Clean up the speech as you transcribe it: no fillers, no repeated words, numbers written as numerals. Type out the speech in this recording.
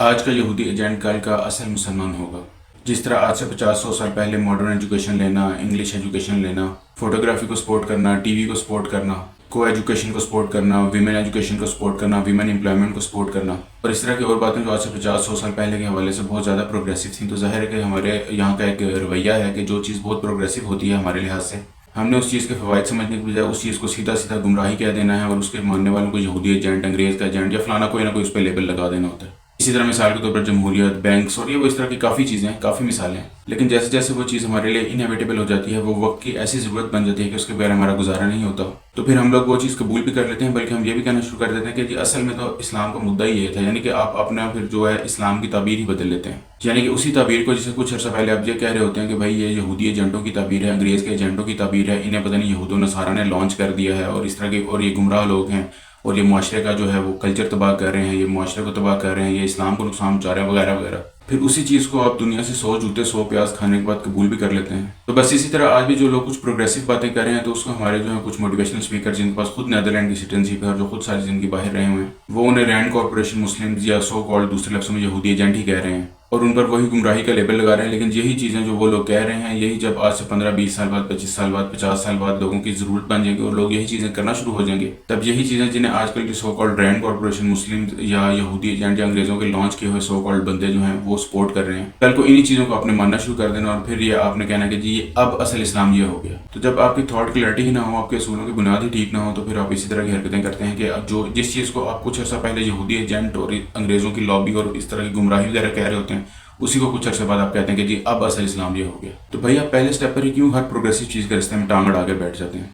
آج کا یہودی ایجنٹ کل کا اصل مسلمان ہوگا۔ جس طرح آج سے 50-100 سال پہلے ماڈرن ایجوکیشن لینا، انگلش ایجوکیشن لینا، فوٹوگرافی کو سپورٹ کرنا، ٹی وی کو سپورٹ کرنا، کو ایجوکیشن کو سپورٹ کرنا، ویمن ایجوکیشن کو سپورٹ کرنا، ویمن امپلائمنٹ کو سپورٹ کرنا، اور اس طرح کی اور باتیں جو آج سے 50-100 سال پہلے کے حوالے سے بہت زیادہ پروگریسو تھیں، تو ظاہر ہے کہ ہمارے یہاں کا ایک رویہ ہے کہ جو چیز بہت پروگریسو ہوتی ہے ہمارے لحاظ سے، ہم نے اس چیز کے فوائد سمجھنے کے بجائے اس چیز کو سیدھا سیدھا گمراہی کہہ دینا ہے، اور اس کے ماننے والوں کو یہودی ایجنٹ، انگریز کا ایجنٹ یا فلانا کوئی نہ کوئی اس پہ لیبل لگا دینا ہوتا ہے۔ اسی طرح مثال کے طور پر جمہوریت، بینکس اور یہ وہ اس طرح کی کافی چیزیں ہیں، کافی مثالیں ہیں، لیکن جیسے جیسے وہ چیز ہمارے لیے انیویٹیبل ہو جاتی ہے، وہ وقت کی ایسی ضرورت بن جاتی ہے کہ اس کے بغیر ہمارا گزارا نہیں ہوتا، تو پھر ہم لوگ وہ چیز قبول بھی کر لیتے ہیں، بلکہ ہم یہ بھی کہنا شروع کر دیتے ہیں کہ جی اصل میں تو اسلام کا مدعا ہی یہ تھا، یعنی کہ آپ اپنا پھر جو ہے اسلام کی تعبیر ہی بدل لیتے ہیں، یعنی کہ اسی تعبیر کو جسے کچھ عرصہ پہلے آپ یہ کہہ رہے ہوتے ہیں کہ بھائی یہ یہودی ایجنٹوں کی تعبیر ہے، انگریز کے ایجنٹوں کی تعبیر ہے، انہیں پتہ نہیں یہود و نصارہ نے لانچ کر دیا ہے، اور اس طرح کے اور یہ گمراہ لوگ ہیں، اور یہ معاشرے کا جو ہے وہ کلچر تباہ کر رہے ہیں، یہ معاشرے کو تباہ کر رہے ہیں، یہ اسلام کو نقصان پہنچا رہے ہیں وغیرہ وغیرہ۔ پھر اسی چیز کو آپ دنیا سے 100 جوتے 100 پیاز کھانے کے بعد قبول بھی کر لیتے ہیں۔ تو بس اسی طرح آج بھی جو لوگ کچھ پروگریسو باتیں کر رہے ہیں، تو اس کو ہمارے جو ہے کچھ موٹیویشنل اسپیکر جن کے پاس خود نیدرلینڈ کی سٹیزنشپ ہے اور جو خود ساری زندگی باہر رہے ہوئے ہیں، وہ انہیں رینڈ کارپوریشن مسلمز یا سو کالڈ دوسرے لفظوں میں یہودی ایجنٹ ہی کہہ رہے ہیں، اور ان پر وہی گمراہی کا لیبل لگا رہے ہیں۔ لیکن یہی چیزیں جو وہ لوگ کہہ رہے ہیں، یہی جب آج سے 15-20 سال بعد، 25 سال بعد، 50 سال بعد لوگوں کی ضرورت بن جائیں گی اور لوگ یہی چیزیں کرنا شروع ہو جائیں گے، تب یہی چیزیں جنہیں آج کل کی سو کالڈ رینڈ کارپوریشن مسلم یا یہودی ایجنٹ یا انگریزوں کے لانچ کیے ہوئے سو کالڈ بندے جو ہیں وہ سپورٹ کر رہے ہیں، کل کو انہی چیزوں کو آپ نے ماننا شروع کر دینا، اور پھر یہ آپ نے کہنا کہ جی اب اصل اسلام یہ ہو گیا۔ تو جب آپ کی تھاٹ کلیئرٹی ہی نہ ہو، آپ کے اصولوں کی بنیاد ہی ٹھیک نہ ہو، تو پھر آپ اسی طرح کی حرکتیں کرتے ہیں کہ جو جس چیز کو آپ کچھ عرصہ پہلے یہودی ایجنٹ اور انگریزوں کی لابی اور اس طرح کی گمراہی وغیرہ کہہ رہے ہوتے ہیں، اسی کو کچھ عرصے بعد آپ کہتے ہیں کہ جی اب اصل اسلام یہ ہو گیا۔ تو بھائی آپ پہلے سٹیپ پر ہی کیوں ہر پروگریسو چیز کے راستے میں ٹانگ اڑا کے بیٹھ جاتے ہیں؟